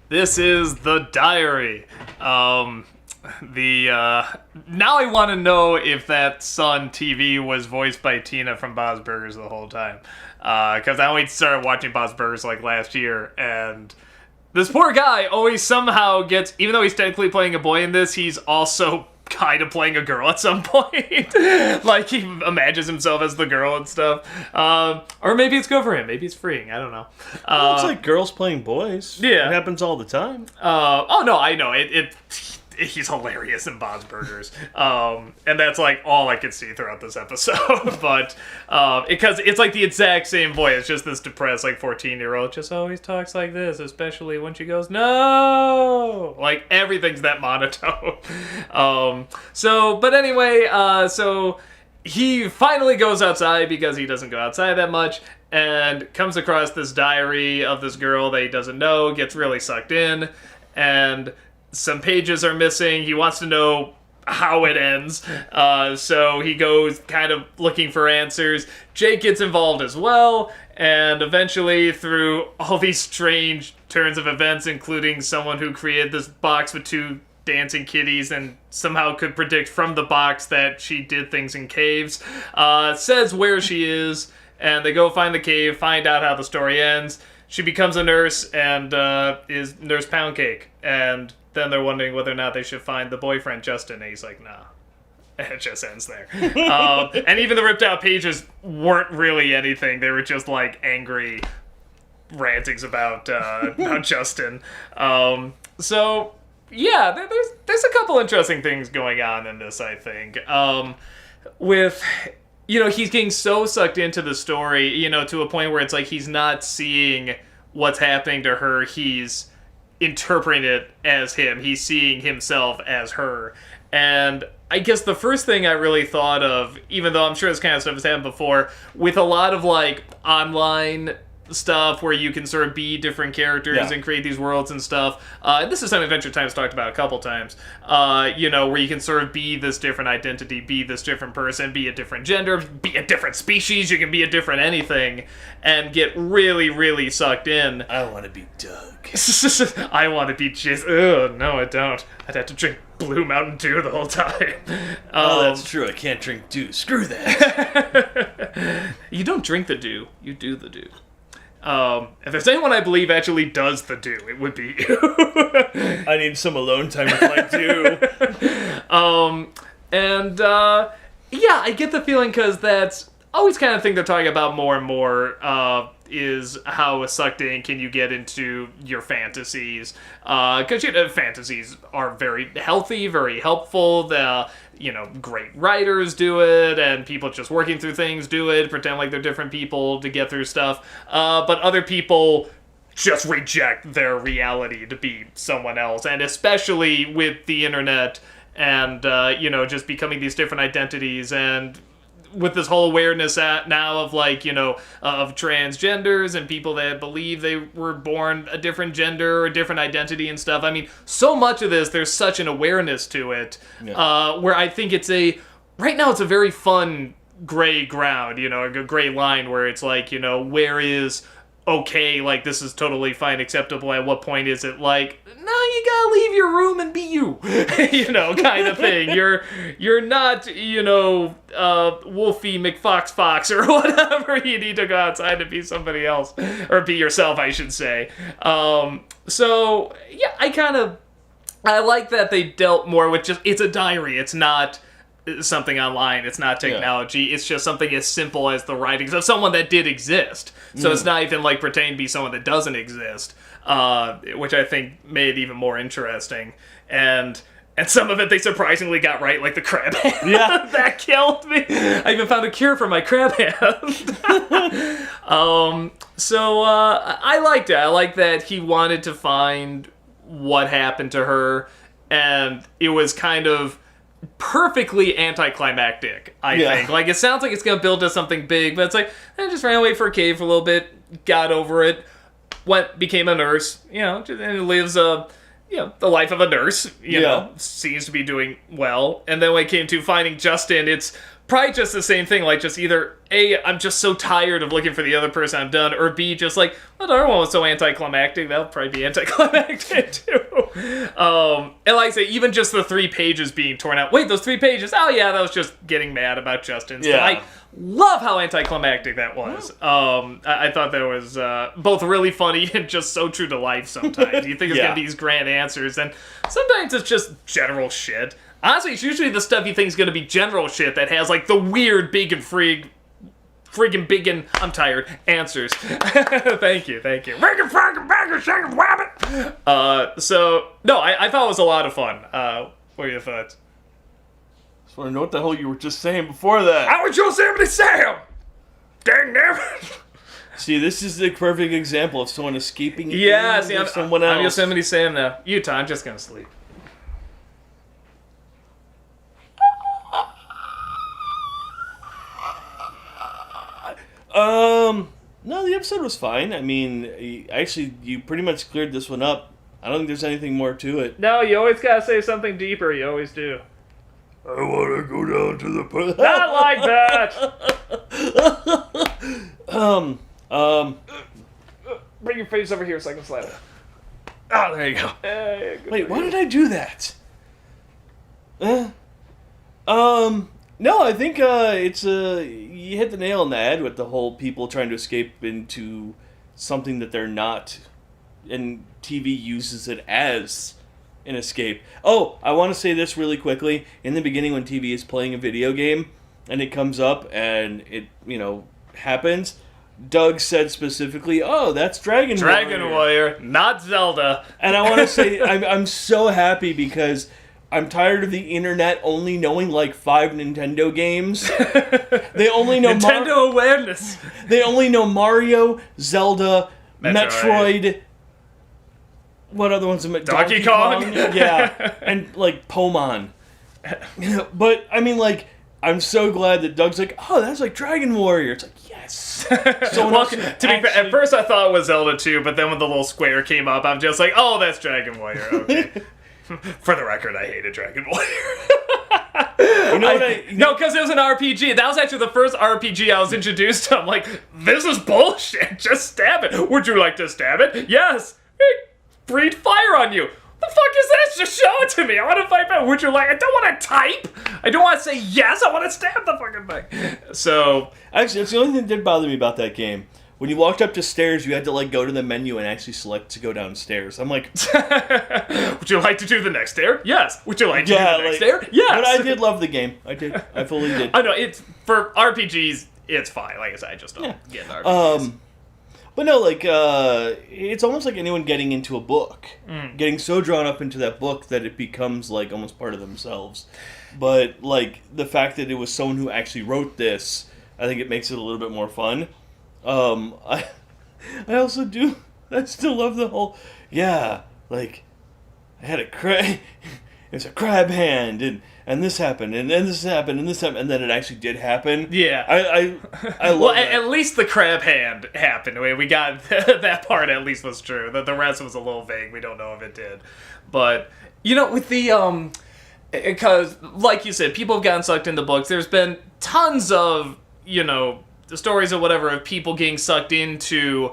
This is the diary. Now I want to know if that son TV was voiced by Tina from Bob's Burgers the whole time. Because I only started watching Bob's Burgers like last year, and this poor guy always somehow gets, even though he's technically playing a boy in this, he's also kind of playing a girl at some point. Like, he imagines himself as the girl and stuff. Or maybe it's good for him. Maybe it's freeing. I don't know. It's like girls playing boys. Yeah. It happens all the time. Oh, no, I know. He's hilarious in Bob's Burgers. And that's, like, all I could see throughout this episode. But, because it's, like, the exact same voice. It's just this depressed, like, 14-year-old just always talks like this, especially when she goes, no! Like, everything's that monotone. But anyway, so he finally goes outside because he doesn't go outside that much, and comes across this diary of this girl that he doesn't know, gets really sucked in, and some pages are missing. He wants to know how it ends. So he goes kind of looking for answers. Jake gets involved as well. And eventually, through all these strange turns of events, including someone who created this box with two dancing kitties and somehow could predict from the box that she did things in caves, says where she is. And they go find the cave, find out how the story ends. She becomes a nurse and is Nurse Poundcake. And then they're wondering whether or not they should find the boyfriend, Justin. And he's like, nah. And it just ends there. And even the ripped out pages weren't really anything. They were just like angry rantings about Justin. So, yeah, there's a couple interesting things going on in this, I think. With... he's getting so sucked into the story, to a point where it's like he's not seeing what's happening to her. He's interpreting it as him. He's seeing himself as her. And I guess the first thing I really thought of, even though I'm sure this kind of stuff has happened before, with a lot of, like, online stuff where you can sort of be different characters and create these worlds and stuff. This is something Adventure Time's talked about a couple times. Where you can sort of be this different identity, be this different person, be a different gender, be a different species, you can be a different anything, and get really, really sucked in. I want to be Doug. I want to be Jace. Ugh, no, I don't. I'd have to drink Blue Mountain Dew the whole time. That's true. I can't drink Dew. Screw that. You don't drink the Dew. You do the Dew. If there's anyone I believe actually does the do, it would be you. I need some alone time with my do. I get the feeling, because that's always kind of thing they're talking about more and more, is how sucked in can you get into your fantasies. Because, fantasies are very healthy, very helpful. Great writers do it, and people just working through things do it, pretend like they're different people to get through stuff. But other people just reject their reality to be someone else. And especially with the internet and, just becoming these different identities, and with this whole awareness now of, like, of transgenders and people that believe they were born a different gender or different identity and stuff. I mean, so much of this, there's such an awareness to it, where I think right now it's a very fun gray ground, a gray line where it's like, where is okay, like, this is totally fine, acceptable, at what point is it like, no, you gotta leave your room and be you, kind of thing. You're not, Wolfie McFox or whatever. You need to go outside to be somebody else, or be yourself, I should say. So, yeah, I like that they dealt more with just, it's a diary, it's not something online, it's not technology, it's just something as simple as the writings of someone that did exist. So it's not even like pretending to be someone that doesn't exist, which I think made it even more interesting. And some of it they surprisingly got right, like the crab hand. Yeah. That killed me. I even found a cure for my crab hand. So I liked it. I like that he wanted to find what happened to her, and it was kind of perfectly anticlimactic, I think. Like, it sounds like it's gonna build to something big, but it's like, I just ran away for a cave for a little bit, got over it, became a nurse, and lives a the life of a nurse, you Yeah. know, seems to be doing well. And then when it came to finding Justin, it's probably just the same thing. Like, just either A, I'm just so tired of looking for the other person I've done, or B, just like, well, the other one was so anticlimactic, that'll probably be anticlimactic too. And like I say, even just the 3 pages being torn out. Wait, those 3 pages? Oh yeah, that was just getting mad about Justin. Yeah. I love how anticlimactic that was. I thought that was both really funny and just so true to life sometimes. You think it's Yeah. going to be these grand answers, and sometimes it's just general shit. Honestly, it's usually the stuff you think is going to be general shit that has, like, the weird, big and friggin' big and, I'm tired, answers. Thank you. Friggin' bagger, shaggin' wabbit! So, no, I thought it was a lot of fun. What are your thoughts? Just want to know what the hell you were just saying before that. I was Yosemite Sam! Dang damn it! See, this is the perfect example of someone escaping Yeah, see, someone else. I'm Yosemite Sam now. Utah, I'm just gonna sleep. No, the episode was fine. I mean, actually, you pretty much cleared this one up. I don't think there's anything more to it. No, you always gotta say something deeper. You always do. I want to go down to the... Not like that! Bring your face over here so I can slap it. Oh, there you go. Wait, why did I do that? No, I think it's you hit the nail on the head with the whole people trying to escape into something that they're not, and TV uses it as an escape. Oh, I want to say this really quickly. In the beginning, when TV is playing a video game and it comes up and it, happens, Doug said specifically, "Oh, that's Dragon Warrior, not Zelda." And I want to say, I'm so happy because I'm tired of the internet only knowing like 5 Nintendo games. They only know Nintendo awareness. They only know Mario, Zelda, Metroid. What other ones? Donkey Kong? Yeah, and like Pomon. But I mean, like, I'm so glad that Doug's like, "Oh, that's like Dragon Warrior." It's like, yes. Well, to be fair, at first I thought it was Zelda 2, but then when the little square came up, I'm just like, "Oh, that's Dragon Warrior." Okay. For the record, I hated Dragon Warrior. No, because it was an RPG. That was actually the first RPG I was introduced to. I'm like, this is bullshit. Just stab it. Would you like to stab it? Yes. Breathe fire on you. The fuck is this? Just show it to me. I want to fight back. Would you like? I don't want to type. I don't want to say yes. I want to stab the fucking thing. So, actually, that's the only thing that did bother me about that game. When you walked up to stairs, you had to like go to the menu and actually select to go downstairs. I'm like, would you like to do the next stair? Yes. Would you like to do the next stair? Yes. But I did love the game. I did. I fully did. I know it's for RPGs. It's fine. Like I said, I just don't get RPGs. But no, like it's almost like anyone getting into a book, getting so drawn up into that book that it becomes like almost part of themselves. But like the fact that it was someone who actually wrote this, I think it makes it a little bit more fun. I also do. I still love the whole. Yeah, like I had a crab. It's a crab hand, and this happened, and then this happened, and this happened, and then it actually did happen. Yeah, I love. Well, that. At least the crab hand happened. We got that part. At least was true. The rest was a little vague. We don't know if it did, but with the because like you said, people have gotten sucked into books. There's been tons of the stories or whatever of people getting sucked into,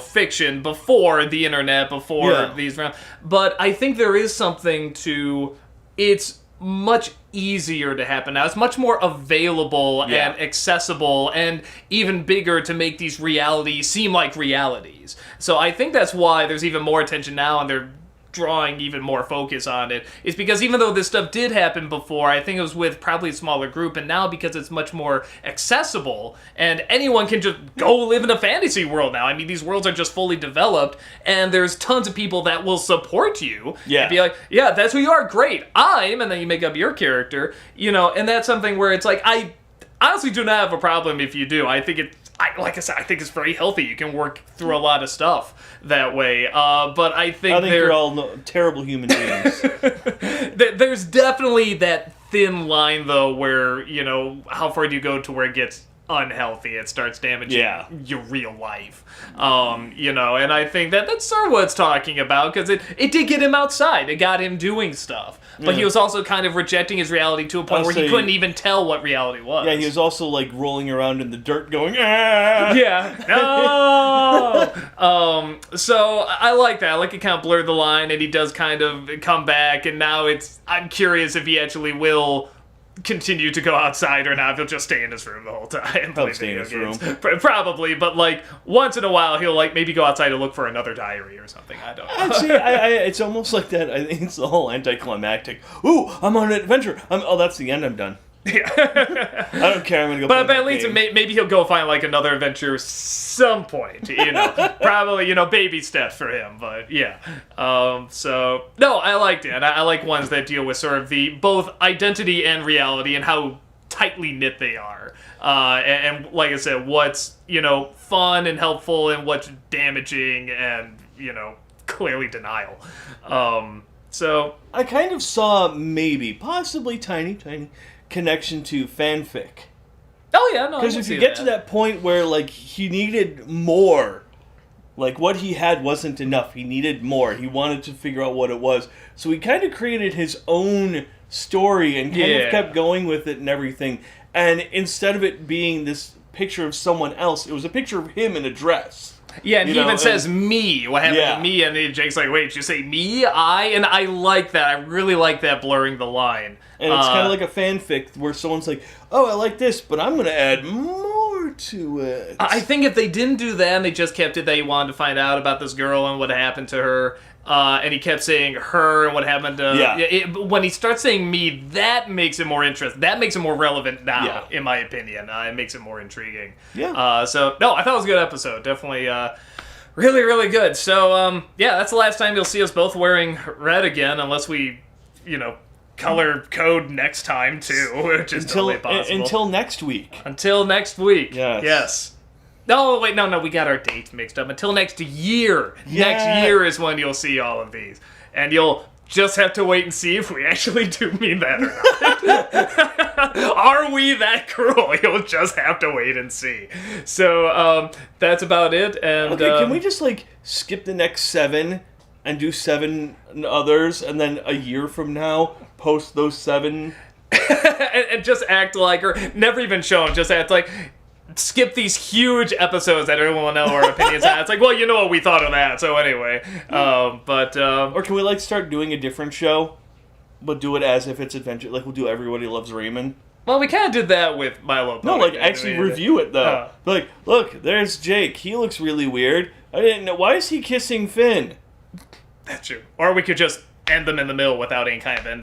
fiction before the internet, before these. But I think there is something to, it's much easier to happen now. It's much more available and accessible and even bigger to make these realities seem like realities. So I think that's why there's even more attention now and they're drawing even more focus on it, is because even though this stuff did happen before, I think it was with probably a smaller group, and now because it's much more accessible and anyone can just go live in a fantasy world now. I mean, these worlds are just fully developed and there's tons of people that will support you and be like, yeah, that's who you are, great, and then you make up your character, and that's something where it's like, I honestly do not have a problem if you do. I think like I said, I think it's very healthy. You can work through a lot of stuff that way. But I think they're all terrible human beings. There's definitely that thin line, though, where, how far do you go to where it gets unhealthy. It starts damaging Yeah. your real life. And I think that's sort of what it's talking about, because it did get him outside. It got him doing stuff. But he was also kind of rejecting his reality to a point where he couldn't even tell what reality was. Yeah, he was also like rolling around in the dirt going, ah! Yeah. No. So I like that. I like it kind of blurred the line, and he does kind of come back, and now I'm curious if he actually will continue to go outside or not. If he'll just stay in his room the whole time and play stay in video his games. Probably, but like once in a while he'll like maybe go outside to look for another diary or something. I don't know. See, it's almost like that. I think it's the whole anticlimactic. Ooh, I'm on an adventure. That's the end. I'm done. Yeah. I don't care. I'm gonna go. But play at least maybe he'll go find like another adventure some point. Probably baby steps for him. But yeah. So no, I liked it. I like ones that deal with sort of the both identity and reality and how tightly knit they are. And like I said, what's fun and helpful and what's damaging and clearly denial. So I kind of saw possibly tiny connection to fanfic. Oh yeah, no. Because if you get to that point where like he needed more, like what he had wasn't enough. He needed more. He wanted to figure out what it was. So he kind of created his own story and kind of kept going with it and everything. And instead of it being this picture of someone else, it was a picture of him in a dress. Yeah, and he even says me. What happened to me? And then Jake's like, wait, did you say me? I? And I like that. I really like that blurring the line. And it's kind of like a fanfic where someone's like, oh, I like this, but I'm going to add more to it. I think if they didn't do that and they just kept it that he wanted to find out about this girl and what happened to her, and he kept saying her and what happened to... when he starts saying me, that makes it more interesting. That makes it more relevant now, in my opinion. It makes it more intriguing. Yeah. So, no, I thought it was a good episode. Definitely really, really good. So, that's the last time you'll see us both wearing red again, unless we, color code next time, too, which is totally possible. Until next week. Until next week. Yes. No, wait, no, we got our dates mixed up. Until next year. Yeah. Next year is when you'll see all of these. And you'll just have to wait and see if we actually do mean that or not. Are we that cruel? You'll just have to wait and see. So, that's about it. And okay, can we just, skip the next 7 and do 7 others, and then a year from now, post those 7? and just act like, or never even show them, just act like... skip these huge episodes that everyone will know our opinions on. It's like, well, you know what we thought of that, so anyway. Or can we, start doing a different show, but do it as if it's adventure? Like, we'll do Everybody Loves Raymond. Well, we kind of did that with Milo. No, actually review it, though. Look, there's Jake. He looks really weird. I didn't know. Why is he kissing Finn? That's true. Or we could just end them in the middle without any kind of end.